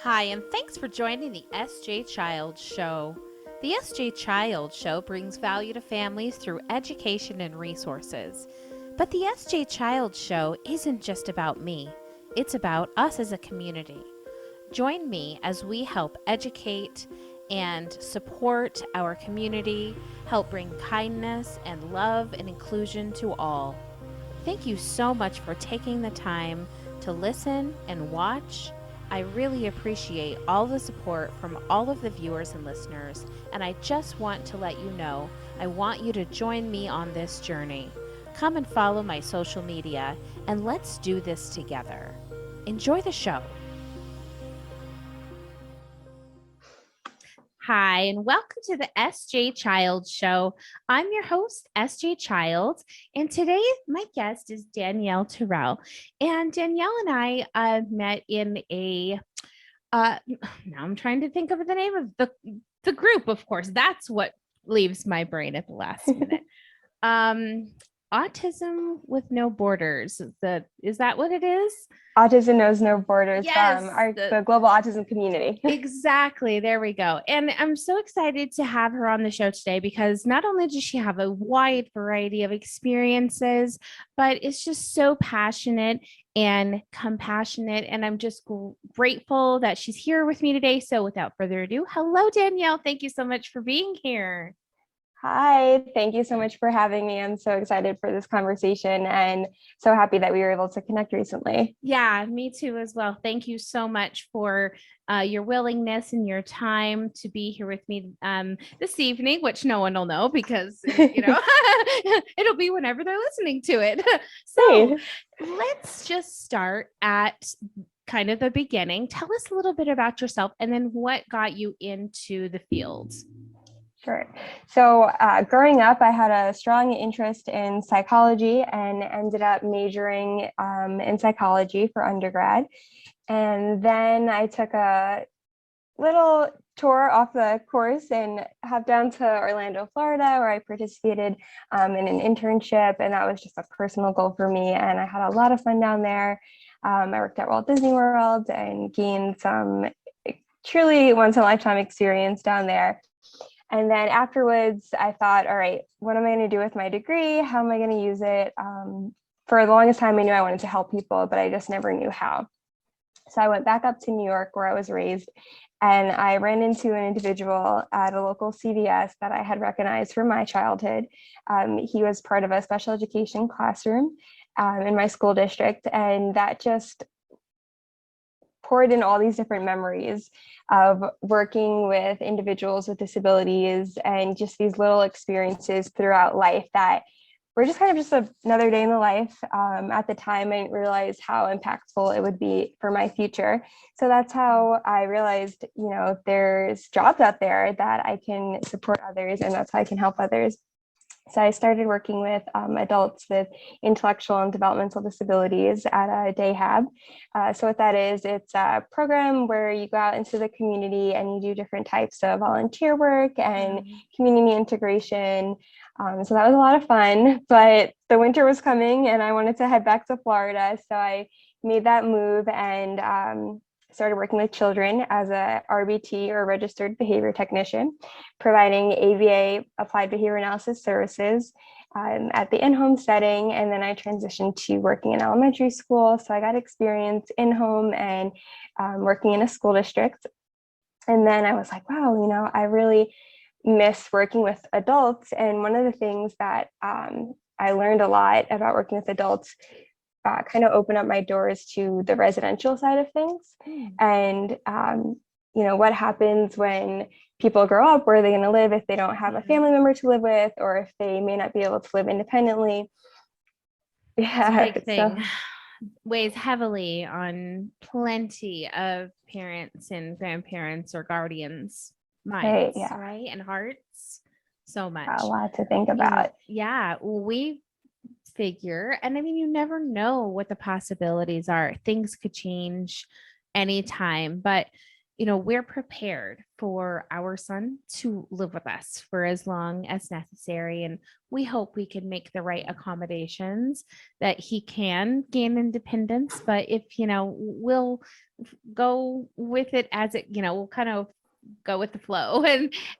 Hi, and thanks for joining the SJ Child Show. The SJ Child Show brings value to families through education and resources. But the SJ Child Show isn't just about me, it's about us as a community. Join me as we help educate and support our community, help bring kindness and love and inclusion to all. Thank you so much for taking the time to listen and watch. I really appreciate all the support from all of the viewers and listeners, and I just want to let you know I want you to join me on this journey. Come and follow my social media, and let's do this together. Enjoy the show. Hi, and welcome to the SJ Child Show. I'm your host, SJ Child, and today my guest is Danielle Terrell. And Danielle and I met in a, now I'm trying to think of the name of the group, of course. That's what leaves my brain at the last minute. Autism with No Borders. Is that what it is? Autism Knows No Borders Yes, from the Global Autism Community. Exactly. There we go. And I'm so excited to have her on the show today because not only does she have a wide variety of experiences, but it's just so passionate and compassionate. And I'm just grateful that she's here with me today. So without further ado, hello, Danielle. Thank you so much for being here. Hi, thank you so much for having me. I'm so excited for this conversation and so happy that we were able to connect recently. Yeah, me too as well. Thank you so much for your willingness and your time to be here with me this evening, which no one will know because, it'll be whenever they're listening to it. So let's just start at kind of the beginning. Tell us a little bit about yourself and then what got you into the field. Sure. So growing up, I had a strong interest in psychology and ended up majoring in psychology for undergrad. And then I took a little tour off the course and hopped down to Orlando, Florida, where I participated in an internship. And that was just a personal goal for me. And I had a lot of fun down there. I worked at Walt Disney World and gained some truly once-in-a-lifetime experience down there. And then afterwards, I thought, all right, what am I going to do with my degree? How am I going to use it? For the longest time, I knew I wanted to help people, but I just never knew how. So I went back up to New York, where I was raised, and I ran into an individual at a local CVS that I had recognized from my childhood. He was part of a special education classroom in my school district, and that just poured in all these different memories of working with individuals with disabilities and just these little experiences throughout life that were just kind of just another day in the life. At the time, I didn't realize how impactful it would be for my future. So that's how I realized, there's jobs out there that I can support others, and that's how I can help others. So I started working with adults with intellectual and developmental disabilities at a day hab. So what that is, it's a program where you go out into the community and you do different types of volunteer work and community integration. So that was a lot of fun, but the winter was coming and I wanted to head back to Florida. So I made that move and started working with children as a RBT, or registered behavior technician, providing ABA, applied behavior analysis services at the in-home setting. And then I transitioned to working in elementary school. So I got experience in-home and working in a school district. And then I was like, wow, I really miss working with adults. And one of the things that I learned a lot about working with adults kind of open up my doors to the residential side of things. And, what happens when people grow up? Where are they going to live if they don't have a family member to live with, or if they may not be able to live independently? Yeah, big thing. So, weighs heavily on plenty of parents and grandparents or guardians' minds, right? And hearts. So much. A lot to think about. We figure, and I mean, you never know what the possibilities are. Things could change anytime, but we're prepared for our son to live with us for as long as necessary. And we hope we can make the right accommodations that he can gain independence. But if, we'll go with it as it, we'll kind of go with the flow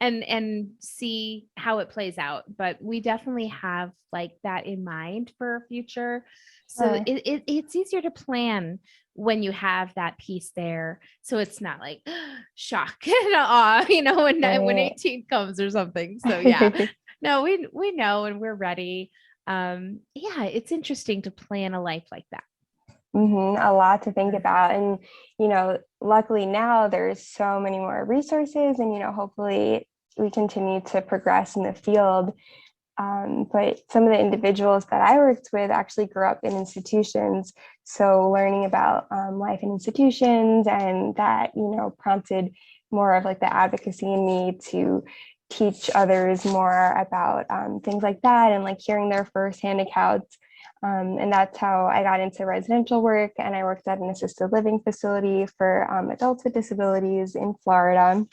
and see how it plays out. But we definitely have like that in mind for our future. So Sure. it's easier to plan when you have that piece there. So it's not like shock and awe, when Right. 18 comes or something. So yeah. No, we know and we're ready. Yeah, it's interesting to plan a life like that. A lot to think about. And, luckily now there's so many more resources and, hopefully we continue to progress in the field. But some of the individuals that I worked with actually grew up in institutions. So learning about life in institutions and that, prompted more of like the advocacy in me to teach others more about things like that and like hearing their firsthand accounts. And that's how I got into residential work. And I worked at an assisted living facility for adults with disabilities in Florida.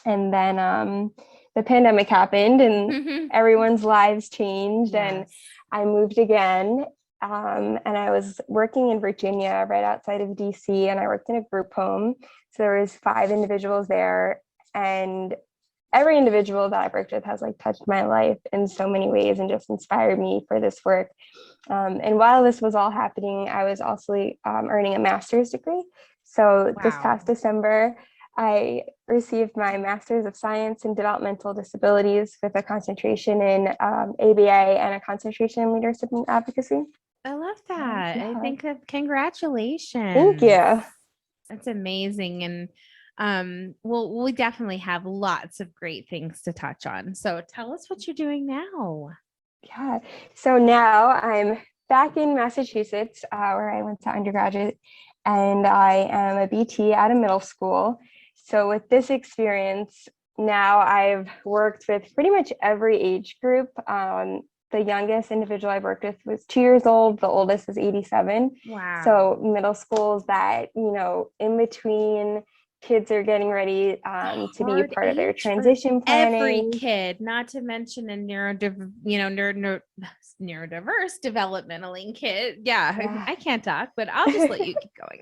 And then the pandemic happened and everyone's lives changed. And Yes. I moved again. And I was working in Virginia, right outside of DC, and I worked in a group home. So there was 5 individuals there, and every individual that I've worked with has like touched my life in so many ways and just inspired me for this work. And while this was all happening, I was also earning a master's degree. So this Wow. past December, I received my Master's of Science in Developmental Disabilities with a concentration in ABA and a concentration in leadership and advocacy. I love that. I Yeah, think that thank congratulations. you. That's amazing. And we definitely have lots of great things to touch on. So tell us what you're doing now. Yeah. So now I'm back in Massachusetts, where I went to undergraduate, and I am a BT at a middle school. So with this experience, now I've worked with pretty much every age group. The youngest individual I've worked with was 2 years old. The oldest is 87. So Wow. middle schools that, in between kids are getting ready A to be hard part of their age for transition every planning. kid, not to mention a neurodiverse developmentally kid. Yeah, Yeah. I can't talk, but I'll just let you keep going.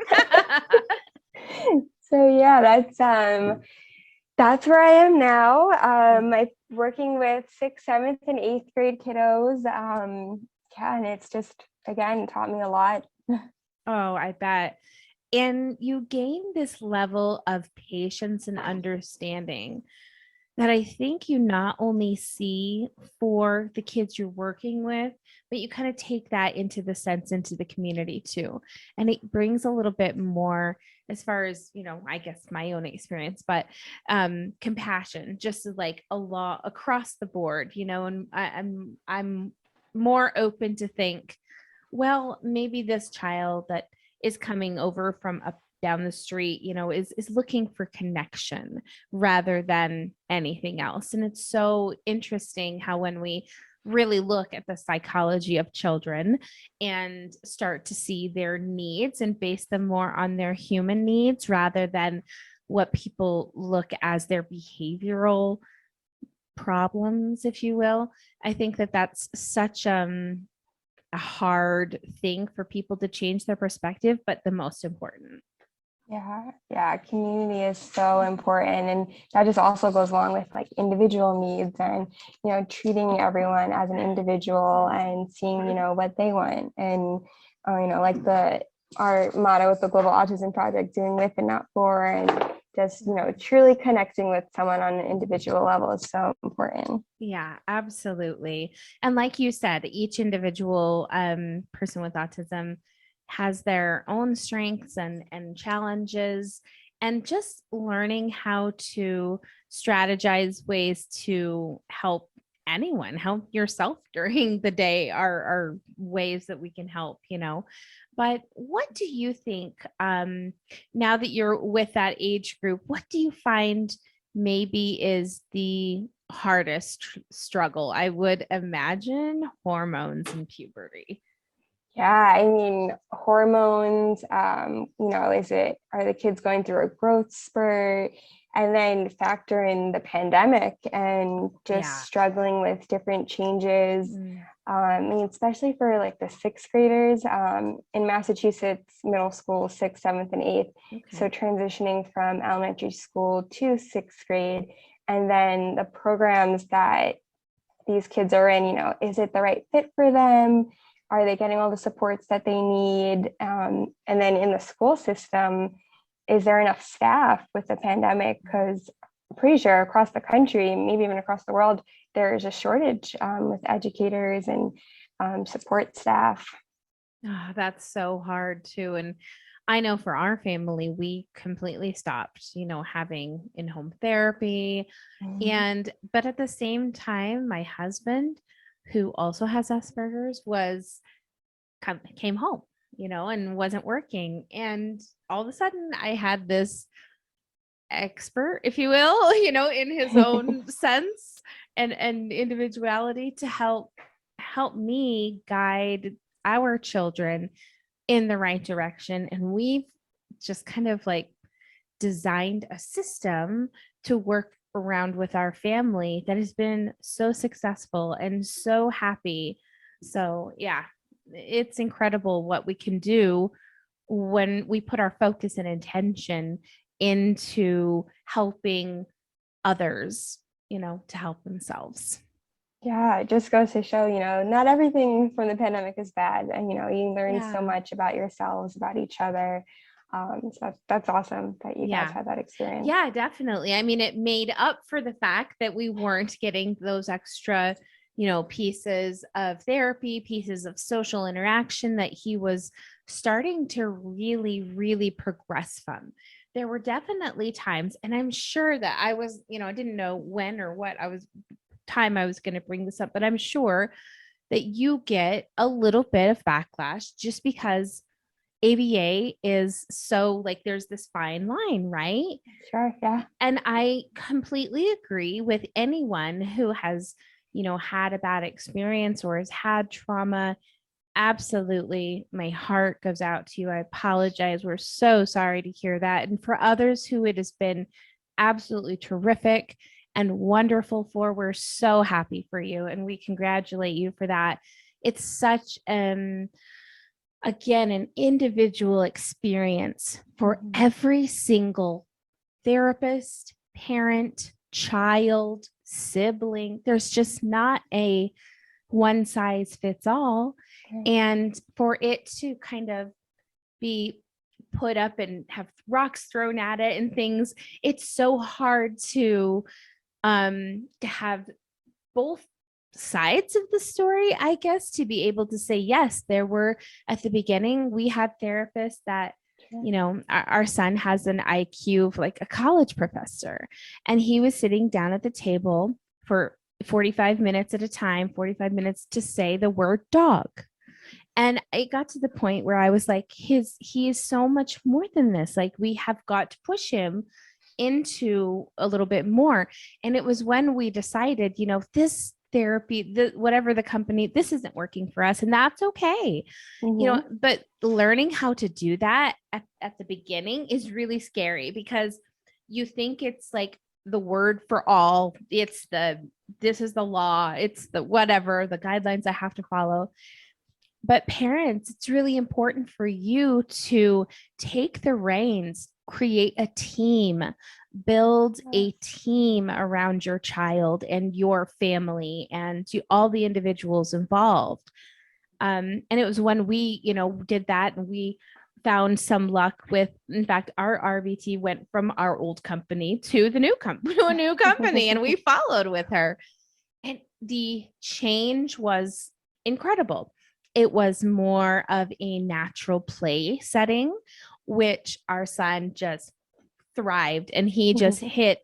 So yeah, that's where I am now. I'm working with sixth, seventh, and eighth grade kiddos. Yeah, and it's just again taught me a lot. Oh, I bet. And you gain this level of patience and understanding that I think you not only see for the kids you're working with, but you kind of take that into the sense into the community too. And it brings a little bit more as far as, I guess my own experience, but compassion, just like a lot across the board, and I'm more open to think, well, maybe this child that is coming over from up down the street, is looking for connection rather than anything else. And it's so interesting how when we really look at the psychology of children and start to see their needs and base them more on their human needs rather than what people look as their behavioral problems, if you will. I think that that's such a hard thing for people to change their perspective, but the most important. Yeah, yeah, community is so important, and that just also goes along with like individual needs and treating everyone as an individual and seeing what they want and like the our motto with the Global Autism Project, doing with and not for, and just truly connecting with someone on an individual level is so important. Yeah, absolutely. And like you said, each individual person with autism has their own strengths and challenges, and just learning how to strategize ways to help anyone, help yourself during the day are ways that we can help. But what do you think, now that you're with that age group, what do you find maybe is the hardest struggle? I would imagine hormones and puberty. Yeah, I mean, hormones, are the kids going through a growth spurt? And then factor in the pandemic and just Yeah. struggling with different changes. Mm, I mean, especially for like the sixth graders in Massachusetts, middle school, sixth, seventh, and eighth. So okay. transitioning from elementary school to sixth grade, and then the programs that these kids are in, is it the right fit for them? Are they getting all the supports that they need? And then in the school system, is there enough staff with the pandemic? Because I'm pretty sure across the country, maybe even across the world, there's a shortage with educators and support staff. Ah, that's so hard too. And I know for our family, we completely stopped, having in-home therapy. Mhm. But at the same time, my husband, who also has Asperger's, came home, and wasn't working. And all of a sudden I had this expert, if you will, in his own sense and individuality to help me guide our children in the right direction. And we've just kind of like designed a system to work around with our family that has been so successful and so happy. So, yeah, it's incredible what we can do when we put our focus and intention into helping others, to help themselves. Yeah, it just goes to show, not everything from the pandemic is bad. And, you learn so Yeah. much about yourselves, about each other. So that's awesome that you guys Yeah. had that experience. Yeah, definitely. I mean, it made up for the fact that we weren't getting those extra, pieces of therapy, pieces of social interaction that he was starting to really, really progress from. There were definitely times, and I'm sure that I didn't know when or what time I was going to bring this up, but I'm sure that you get a little bit of backlash just because ABA is so like there's this fine line, right? Sure. Yeah. And I completely agree with anyone who has, had a bad experience or has had trauma. Absolutely. My heart goes out to you. I apologize. We're so sorry to hear that. And for others who it has been absolutely terrific and wonderful for, we're so happy for you and we congratulate you for that. It's such again an individual experience for Mhm. every single therapist, parent, child, sibling. There's just not a one size fits all. Sure. And for it to kind of be put up and have rocks thrown at it and things, it's so hard to have both sides of the story, I guess, to be able to say, yes, there were at the beginning, we had therapists that, Sure. our son has an IQ of like a college professor, and he was sitting down at the table for 45 minutes at a time, 45 minutes to say the word dog. And it got to the point where I was like, he is so much more than this. Like, we have got to push him into a little bit more. And it was when we decided, this therapy, whatever the company, this isn't working for us. And that's okay. Mhm. But learning how to do that at the beginning is really scary because you think it's like the word for all. This is the law. It's the whatever, the guidelines I have to follow. But parents, it's really important for you to take the reins, create a team, build a team around your child and your family and to all the individuals involved. And it was when we, did that and we found some luck with, in fact, our RBT went from our old company to the new company, to a new company, and we followed with her. And the change was incredible. It was more of a natural play setting, which our son just thrived and he just hit,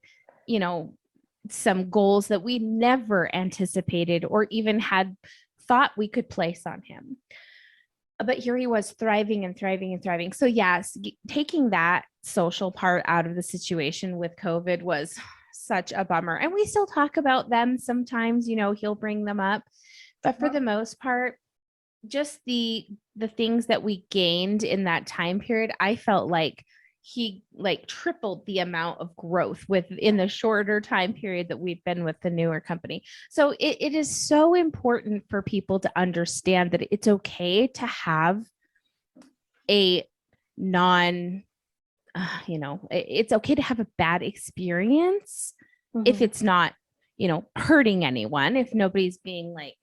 you know, some goals that we never anticipated or even had thought we could place on him. But here he was thriving and thriving and thriving. So, yes, taking that social part out of the situation with COVID was such a bummer. And we still talk about them sometimes, he'll bring them up. But for the most part, just the things that we gained in that time period, I felt like he like tripled the amount of growth within the shorter time period that we've been with the newer company. So it is so important for people to understand that it's okay to have a non it's okay to have a bad experience if it's not, hurting anyone, if nobody's being like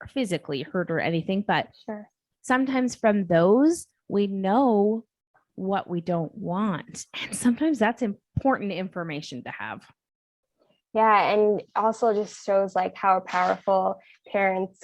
physically hurt or anything. But Sure. sometimes from those, we know what we don't want. And sometimes that's important information to have. Yeah, and also just shows like how powerful parents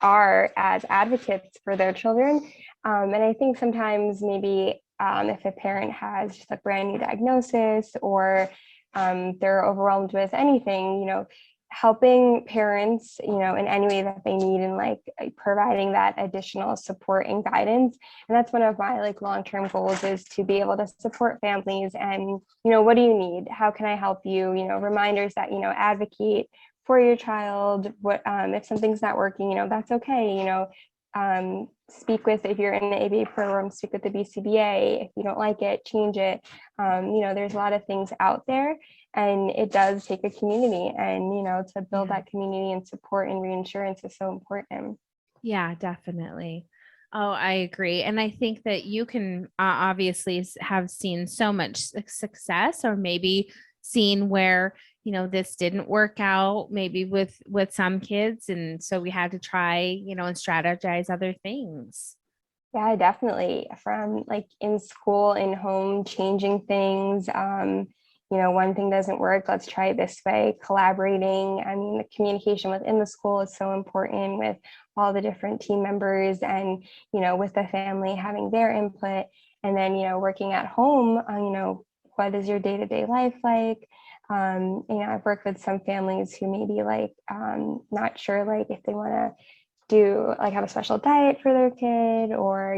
are as advocates for their children. And I think sometimes maybe if a parent has just a brand new diagnosis, or they're overwhelmed with anything, helping parents, in any way that they need, and like providing that additional support and guidance. And that's one of my like long-term goals, is to be able to support families and, what do you need? How can I help you? Reminders that, advocate for your child. What if something's not working, that's okay. Speak with, if you're in the ABA program, speak with the BCBA. If you don't like it, change it. There's a lot of things out there, and it does take a community, and to build that community and support and reinsurance is so important. Yeah, definitely. Oh, I agree. And I think that you can obviously have seen so much success, or maybe seen where, this didn't work out maybe with some kids. And so we had to try, and strategize other things. Yeah, definitely. From like in school, in home, changing things. One thing doesn't work, let's try it this way. Collaborating. I mean, the communication within the school is so important, with all the different team members, and, with the family having their input. And then, working at home, what is your day-to-day life like? I've worked with some families who maybe like not sure like if they want to do like have a special diet for their kid, or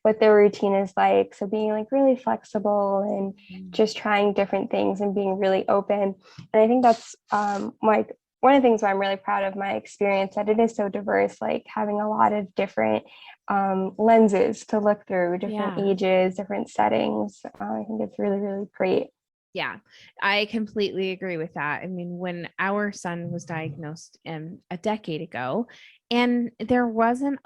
what their routine is like. So being like really flexible and just trying different things and being really open. And I think that's like one of the things where I'm really proud of my experience, that it is so diverse, like having a lot of different lenses to look through, different ages, different settings. I think it's really, really great. Yeah, I completely agree with that. I mean, when our son was diagnosed a decade ago, and there wasn't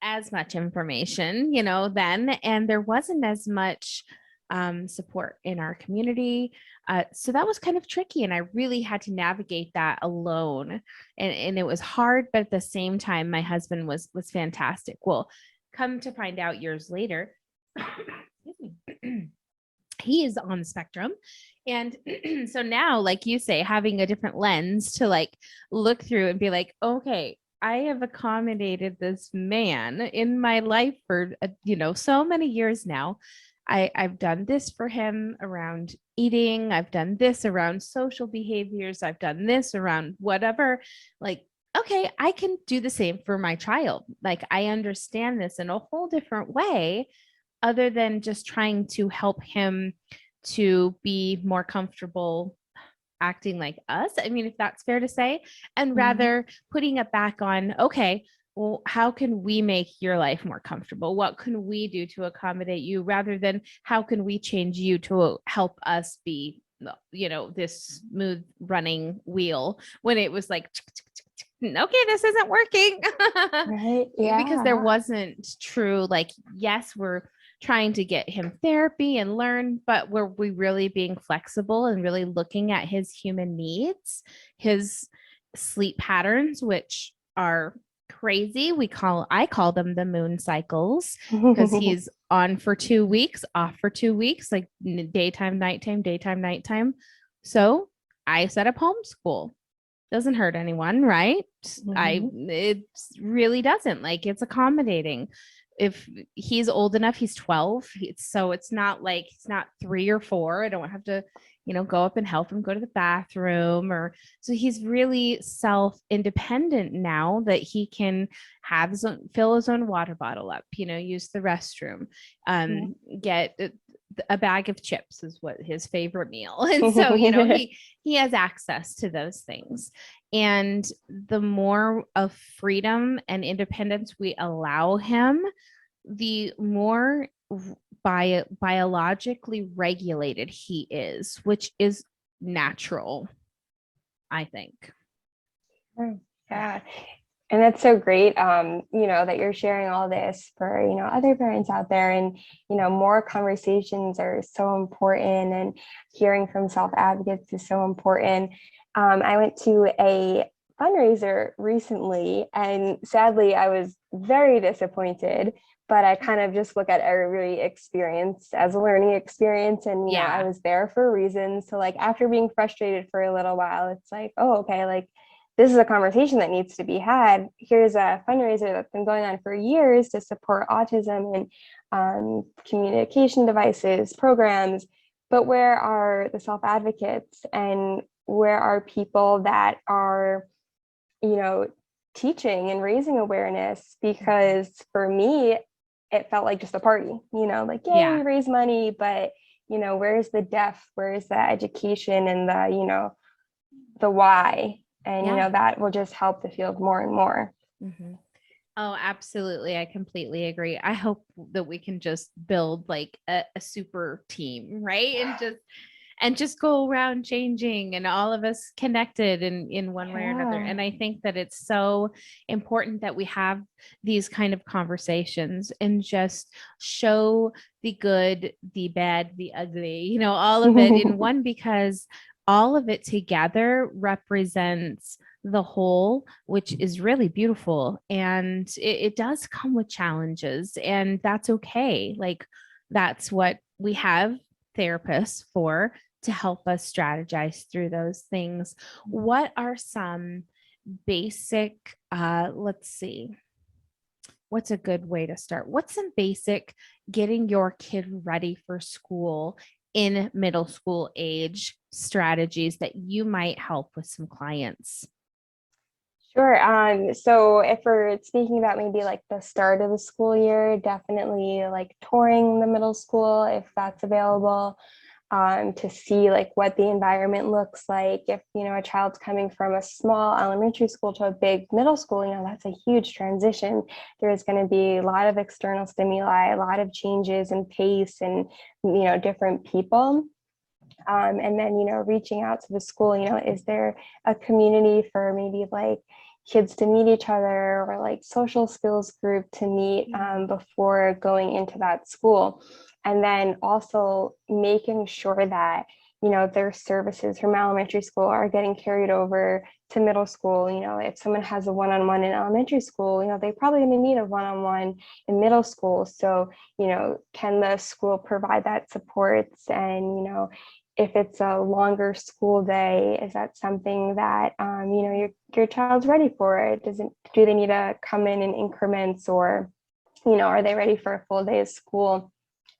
as much information, then, and there wasn't as much support in our community. So that was kind of tricky. And I really had to navigate that alone. And it was hard, but at the same time, my husband was fantastic. Well, come to find out years later, he is on the spectrum. And so now, like you say, having a different lens to like look through and be like, okay, I have accommodated this man in my life for, so many years now. I've done this for him around eating. I've done this around social behaviors. I've done this around whatever. Like, okay, I can do the same for my child. Like, I understand this in a whole different way, other than just trying to help him to be more comfortable acting like us. I mean, if that's fair to say, and rather putting it back on, okay, well, how can we make your life more comfortable? What can we do to accommodate you, rather than how can we change you to help us be, this smooth running wheel, when it was like, okay, this isn't working. Right. Because there Yeah. wasn't true, like, yes, we're trying to get him therapy and learn, but were we really being flexible and really looking at his human needs, his sleep patterns, which are crazy. I call them the moon cycles, because he's on for 2 weeks, off for 2 weeks, like daytime, nighttime. So I set up homeschool. Doesn't hurt anyone, right? It really doesn't. Like, it's accommodating. If he's old enough, he's 12. So it's not like he's not 3 or 4. I don't have to, go up and help him go to the bathroom, or so he's really self-independent now, that he can have fill his own water bottle up, use the restroom, get a bag of chips is what his favorite meal. And so, you know, he has access to those things. And the more of freedom and independence we allow him, the more biologically regulated he is, which is natural, I think. Yeah. And that's so great, that you're sharing all this for, other parents out there. And, more conversations are so important, and hearing from self-advocates is so important. I went to a fundraiser recently, and sadly, I was very disappointed, but I kind of just look at every experience as a learning experience. And, I was there for a reason. So like, after being frustrated for a little while, it's like, oh, okay, like, this is a conversation that needs to be had. Here's a fundraiser that's been going on for years to support autism and communication devices, programs. But where are the self-advocates, and where are people that are, teaching and raising awareness? Because for me, it felt like just a party, like, yeah, we raise money, but, where's the depth? Where's the education and the, the why? And, that will just help the field more and more. Mm-hmm. Oh, absolutely. I completely agree. I hope that we can just build like a super team, right? And just go around changing, and all of us connected in one way or another. And I think that it's so important that we have these kind of conversations and just show the good, the bad, the ugly, all of it in one, because all of it together represents the whole, which is really beautiful. And it does come with challenges, and that's okay. Like, that's what we have therapists for, to help us strategize through those things. What are some basic, let's see, what's a good way to start? What's some basic getting your kid ready for school in middle school age strategies that you might help with some clients? Sure. So if we're speaking about maybe like the start of the school year, definitely like touring the middle school if that's available, to see like what the environment looks like. If, a child's coming from a small elementary school to a big middle school, that's a huge transition. There's going to be a lot of external stimuli, a lot of changes in pace and, different people. And then, reaching out to the school, is there a community for maybe like kids to meet each other, or like social skills group to meet before going into that school? And then also making sure that, their services from elementary school are getting carried over to middle school. If someone has a one-on-one in elementary school, they probably going to need a one-on-one in middle school. So, can the school provide that supports? And, if it's a longer school day, is that something that your child's ready for? It do they need to come in increments, or are they ready for a full day of school?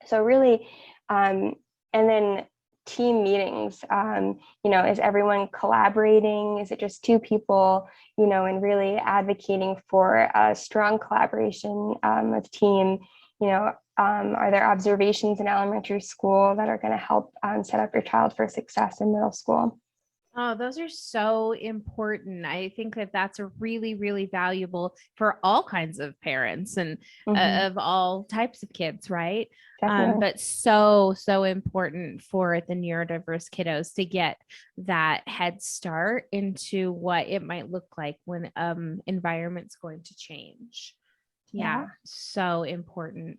So really, and then team meetings, is everyone collaborating? Is it just two people? And really advocating for a strong collaboration of team. Are there observations in elementary school that are going to help set up your child for success in middle school? Oh, those are so important. I think that that's a really, really valuable for all kinds of parents and of all types of kids, right? But so, so important for the neurodiverse kiddos to get that head start into what it might look like when environment's going to change. Yeah, so important.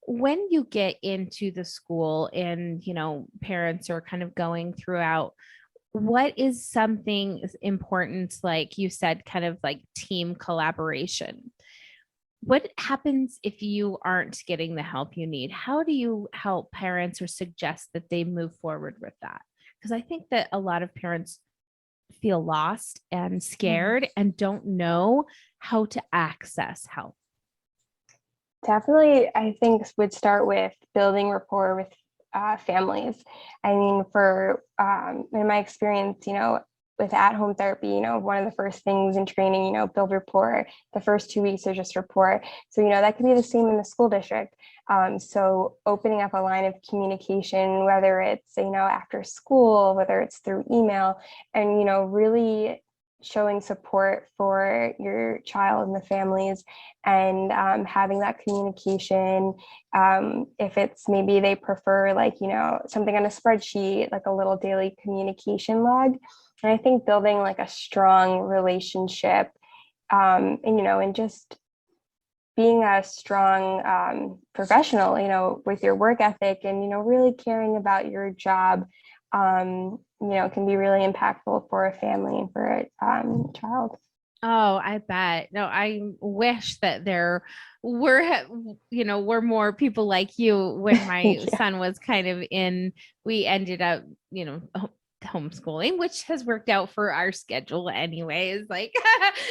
When you get into the school and, parents are kind of going throughout, what is something important, like you said, kind of like team collaboration? What happens if you aren't getting the help you need? How do you help parents or suggest that they move forward with that? Because I think that a lot of parents feel lost and scared and don't know how to access help. Definitely, I think would start with building rapport with families. I mean, in my experience, with at-home therapy, one of the first things in training, build rapport. The first 2 weeks are just rapport. So, that could be the same in the school district. So opening up a line of communication, whether it's, after school, whether it's through email, and, really showing support for your child and the families, and having that communication. If it's maybe they prefer something on a spreadsheet, like a little daily communication log. And I think building like a strong relationship, and just being a strong professional, with your work ethic, and, really caring about your job, can be really impactful for a family and for a child. Oh, I bet. No, I wish that there were more people like you when my Yeah. son was kind of we ended up, homeschooling, which has worked out for our schedule anyways. Like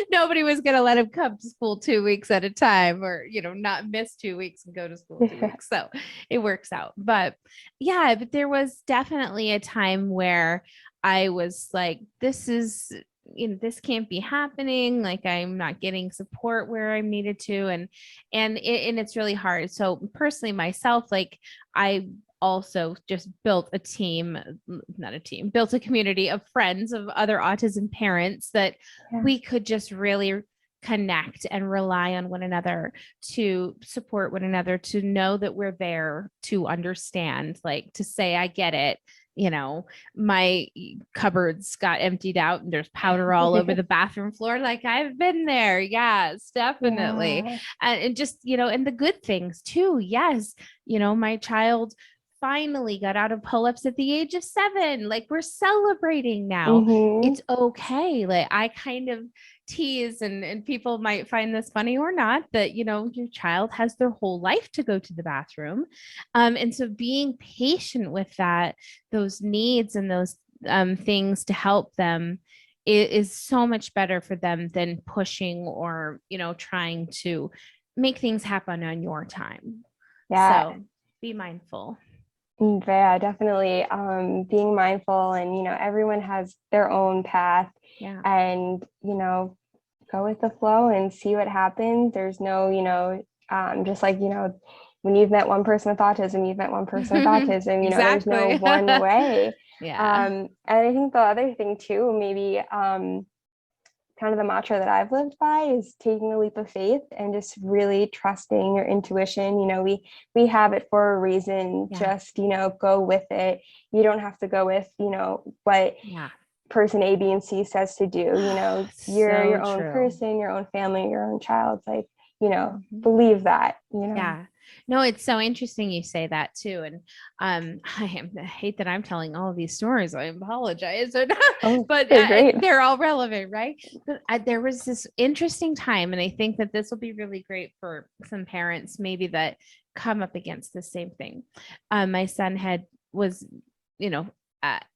nobody was going to let him come to school 2 weeks at a time, or, not miss 2 weeks and go to school 2 weeks. So it works out. But yeah, but there was definitely a time where I was like, this can't be happening. Like I'm not getting support where I'm needed to. And it's really hard. So personally myself, like I also just built built a community of friends of other autism parents that Yeah. we could just really connect and rely on one another, to support one another, to know that we're there, to understand, like to say, I get it. My cupboards got emptied out and there's powder all over the bathroom floor. Like I've been there. Yes, definitely. Yeah. And just, and the good things too. Yes. My child finally got out of pull-ups at the age of 7. Like we're celebrating now. Mm-hmm. It's okay. Like I kind of tease, and people might find this funny or not, that your child has their whole life to go to the bathroom, and so being patient with those needs and those things to help them is so much better for them than pushing or trying to make things happen on your time. Yeah. So be mindful. Yeah, definitely. Being mindful, and, everyone has their own path, Yeah. and, go with the flow and see what happens. There's no, just like, when you've met one person with autism, you've met one person with autism, there's no Exactly. one way. Yeah. And I think the other thing too, maybe, kind of the mantra that I've lived by is taking a leap of faith and just really trusting your intuition. We have it for a reason. Yeah. Just, go with it. You don't have to go with, what Yeah. person A, B, and C says to do. You're So your own true. person, your own family, your own child. Like, Mhm. believe that. Yeah. No, it's so interesting you say that too. And I hate that I'm telling all of these stories. I apologize. Oh, But they're great. they're all relevant, right? But there was this interesting time, and I think that this will be really great for some parents maybe that come up against the same thing. My son was, you know, at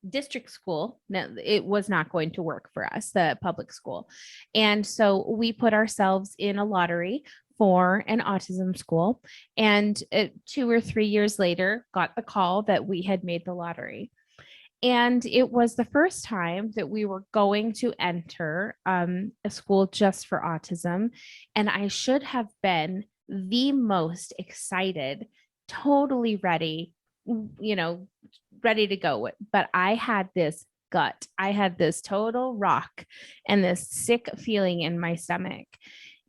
district school. No, it was not going to work for us, the public school. And so we put ourselves in a lottery for an autism school. And 2 or 3 years later, got the call that we had made the lottery. And it was the first time that we were going to enter a school just for autism. And I should have been the most excited, totally ready, you know, ready to go. But I had this gut, I had this total rock and this sick feeling in my stomach.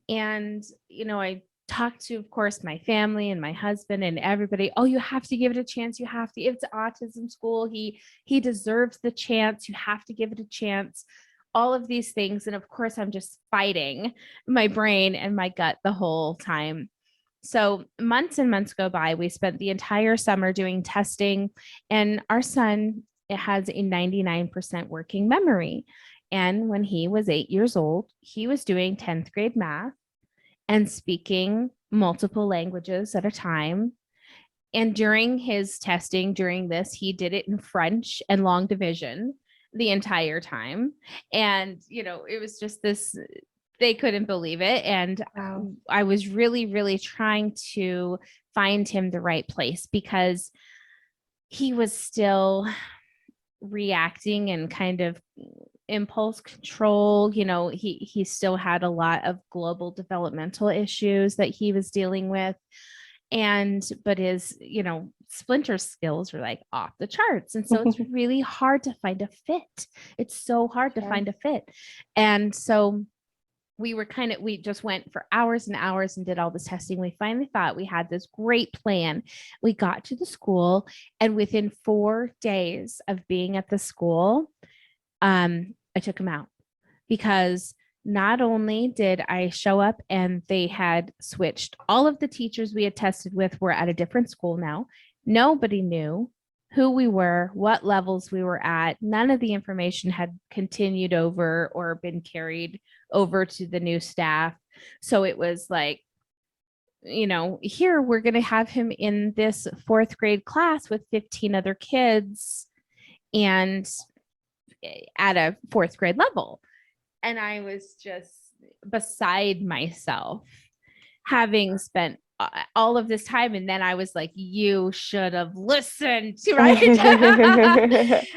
And, I talked to, of course, my family and my husband and everybody. Oh, you have to give it a chance. You have to. It's autism school. He deserves the chance. You have to give it a chance. All of these things. And of course, I'm just fighting my brain and my gut the whole time. So months and months go by. We spent the entire summer doing testing, and our son has a 99% working memory. And when he was 8 years old, he was doing 10th grade math and speaking multiple languages at a time. And during his testing, during this, he did it in French and long division the entire time. And, it was just this, they couldn't believe it. And Wow. I was really, really trying to find him the right place, because he was still reacting and kind of impulse control. You know, he still had a lot of global developmental issues that he was dealing with. And but his, you know, splinter skills are like off the charts. And so it's really hard to find a fit. It's so hard to find a fit. And so we just went for hours and hours and did all this testing. We finally thought we had this great plan. We got to the school, and within 4 days of being at the school, I took him out, because not only did I show up and they had switched, all of the teachers we had tested with were at a different school now. Nobody knew who we were, what levels we were at. None of the information had continued over or been carried over to the new staff. So it was like, you know, here we're going to have him in this 4th grade class with 15 other kids and at a 4th grade level. And I was just beside myself, having spent all of this time. And then I was like, you should have listened, right?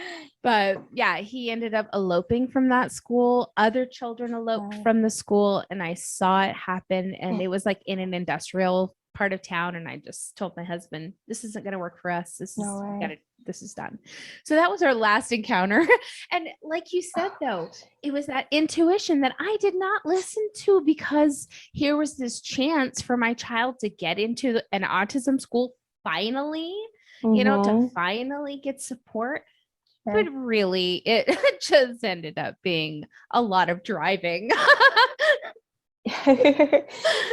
But yeah, he ended up eloping from that school. Other children eloped from the school, and I saw it happen. And it was like in an industrial part of town. And I just told my husband, this isn't going to work for us. This is done. So that was our last encounter. And like you said, though, it was that intuition that I did not listen to, because here was this chance for my child to get into an autism school finally, you know, to finally get support. But really, it just ended up being a lot of driving.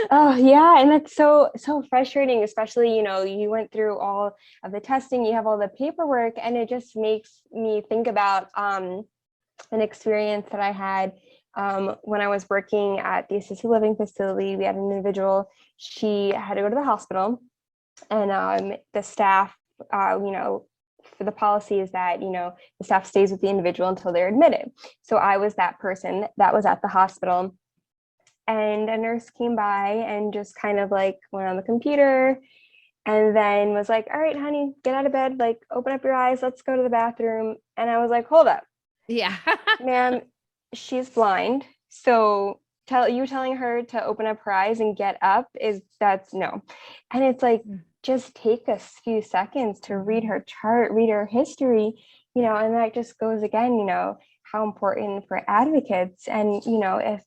Oh yeah, and that's so frustrating, especially, you know, you went through all of the testing, you have all the paperwork, and it just makes me think about an experience that I had when I was working at the assisted living facility. We had an individual, she had to go to the hospital, and the staff, you know, for the policy is that, you know, the staff stays with the individual until they're admitted. So I was that person that was at the hospital, and a nurse came by and just kind of like went on the computer and then was like, all right, honey, get out of bed, like open up your eyes, let's go to the bathroom. And I was like, hold up. Yeah. Ma'am, she's blind. So telling her to open up her eyes and get up that's no. And it's like, just take a few seconds to read her chart, read her history, you know, and that just goes again, you know, how important for advocates. And, you know, if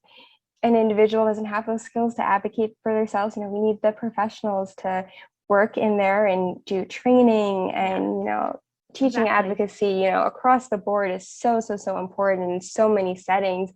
an individual doesn't have those skills to advocate for themselves, you know, we need the professionals to work in there and do training and, you know, teaching advocacy, you know, across the board is so important in so many settings.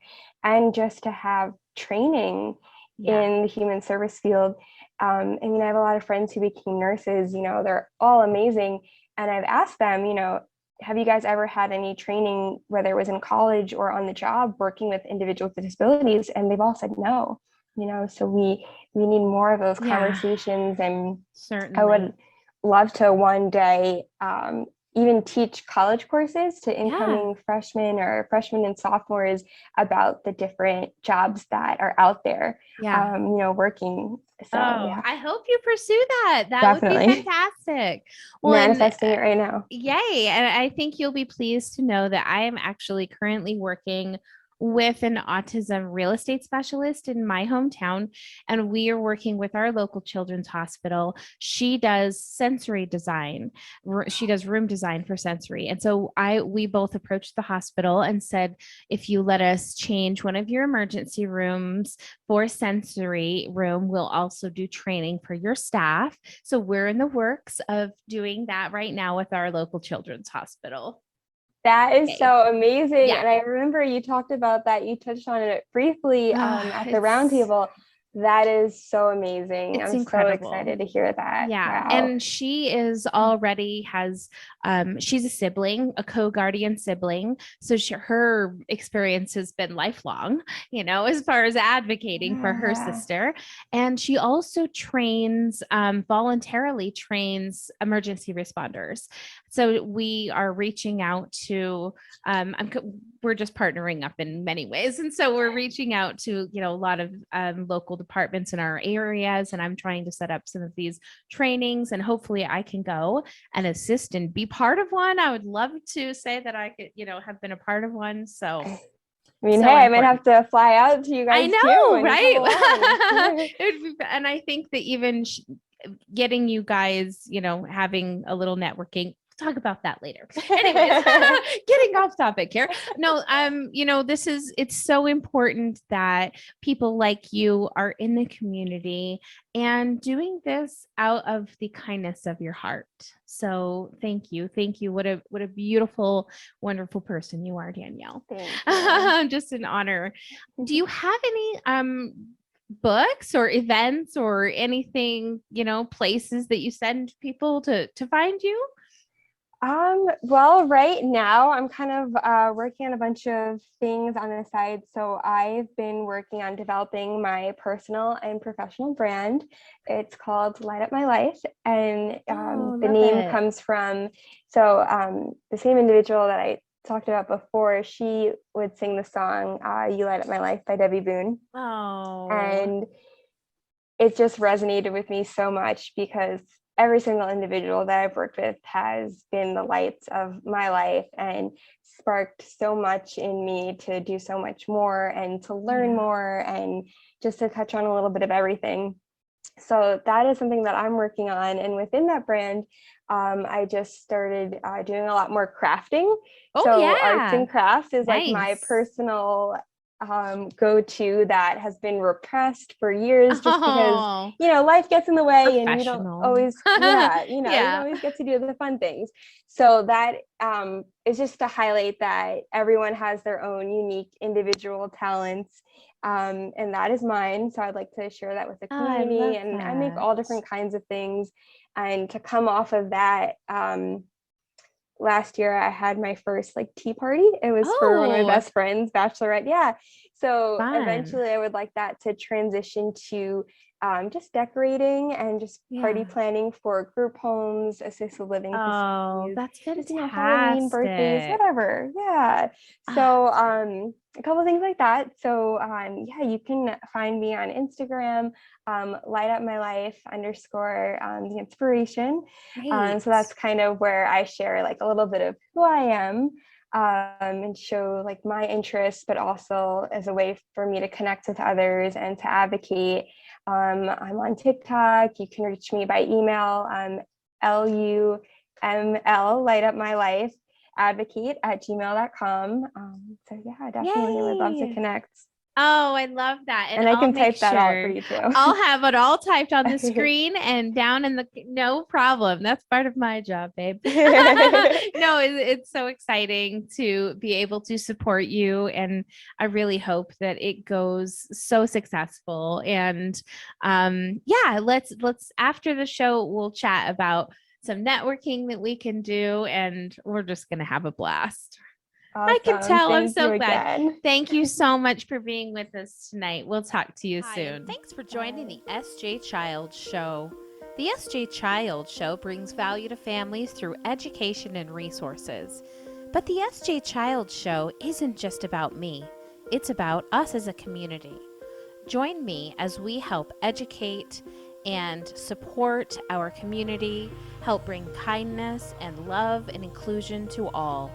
And just to have training in the human service field. I mean, I have a lot of friends who became nurses, you know, they're all amazing. And I've asked them, you know, have you guys ever had any training, whether it was in college or on the job, working with individuals with disabilities? And they've all said no, you know, so we need more of those conversations. And certainly I would love to one day even teach college courses to incoming freshmen or freshmen and sophomores about the different jobs that are out there, you know, working. So I hope you pursue that. That Definitely would be fantastic. Well, manifesting it right now. Yay. And I think you'll be pleased to know that I am actually currently working with an autism real estate specialist in my hometown, and we are working with our local children's hospital. She does sensory design. She does room design for sensory. And so we both approached the hospital and said, if you let us change one of your emergency rooms for sensory room, we'll also do training for your staff. So we're in the works of doing that right now with our local children's hospital. That is so amazing. And I remember you talked about that. You touched on it briefly at the roundtable. That is so amazing. I'm incredible. So excited to hear that. Yeah. Wow. And she is already she's a sibling, a co-guardian sibling. So her experience has been lifelong, you know, as far as advocating for her sister. And she also voluntarily trains emergency responders. So we are reaching out to, we're just partnering up in many ways. And so we're reaching out to, you know, a lot of local departments in our areas, and I'm trying to set up some of these trainings, and hopefully I can go and assist and be part of one. I would love to say that I could, have been a part of one. So I mean, so hey, I might important. have to fly out to you I guys too know, and come along. right? And I think that even getting you guys, having a little networking, talk about that later. Anyways, getting off topic here. No, it's so important that people like you are in the community and doing this out of the kindness of your heart. So thank you. Thank you. What a beautiful, wonderful person you are, Danielle. Thank you. Just an honor. Do you have any books or events or anything, places that you send people to find you? Well, right now I'm kind of working on a bunch of things on the side. So I've been working on developing my personal and professional brand. It's called Light Up My Life. And the name comes from, the same individual that I talked about before, she would sing the song You Light Up My Life by Debbie Boone. Oh. And it just resonated with me so much because every single individual that I've worked with has been the lights of my life and sparked so much in me to do so much more and to learn more and just to touch on a little bit of everything. So that is something that I'm working on. And within that brand, I just started doing a lot more crafting. Arts and crafts is like my personal go-to that has been repressed for years just because life gets in the way and you don't always you don't always get to do the fun things. So that is just to highlight that everyone has their own unique individual talents, and that is mine. So I'd like to share that with the community. And I make all different kinds of things, and to come off of that, last year I had my first tea party. It was for one of my best friends' bachelorette. Yeah. So eventually I would like that to transition to just decorating and just party planning for group homes, assisted living facilities. That's fantastic. Halloween, birthdays, whatever. Yeah. So a couple of things like that. So you can find me on Instagram, Light Up My Life _ the inspiration. So that's kind of where I share a little bit of who I am, and show my interests, but also as a way for me to connect with others and to advocate. I'm on TikTok. You can reach me by email, LUML, Light Up My Life advocate @gmail.com. So yeah, definitely would love to connect. Oh, I love that. And I can type that out for you too. I'll have it all typed on the screen and down in no problem. That's part of my job, babe. No, it's so exciting to be able to support you. And I really hope that it goes so successful. And let's after the show, we'll chat about some networking that we can do, and we're just going to have a blast. Awesome. I can tell. I'm so glad. Thank you so much for being with us tonight. We'll talk to you soon. Thanks for joining the SJ Child Show. The SJ Child Show brings value to families through education and resources. But the SJ Child Show isn't just about me. It's about us as a community. Join me as we help educate and support our community, help bring kindness and love and inclusion to all.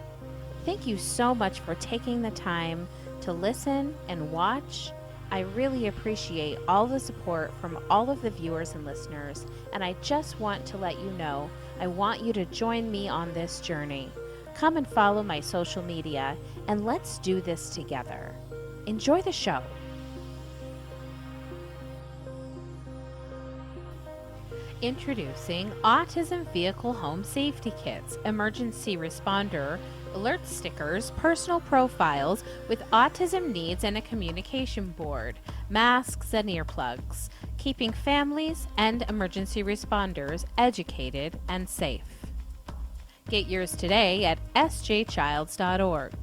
Thank you so much for taking the time to listen and watch. I really appreciate all the support from all of the viewers and listeners, and I just want to let you know I want you to join me on this journey. Come and follow my social media, and let's do this together. Enjoy the show. Introducing Autism Vehicle Home Safety Kits, Emergency Responder, alert stickers, personal profiles with autism needs, and a communication board, masks and earplugs, keeping families and emergency responders educated and safe. Get yours today at sjchilds.org.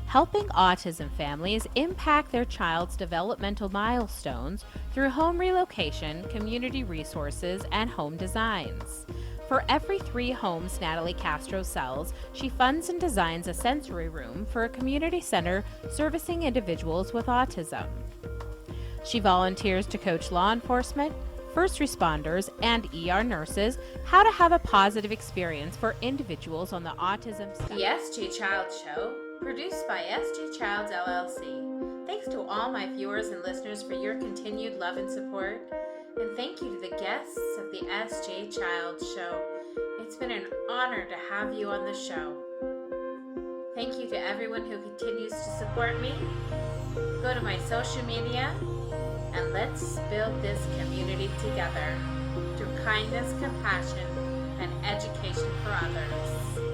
Helping autism families impact their child's developmental milestones through home relocation, community resources, and home designs. For every 3 homes Natalie Castro sells, she funds and designs a sensory room for a community center servicing individuals with autism. She volunteers to coach law enforcement, first responders, and ER nurses how to have a positive experience for individuals on the autism spectrum. The SJ Child Show, produced by SJ Childs LLC. Thanks to all my viewers and listeners for your continued love and support. And thank you to the guests of the SJ Child Show. It's been an honor to have you on the show. Thank you to everyone who continues to support me. Go to my social media and let's build this community together through kindness, compassion, and education for others.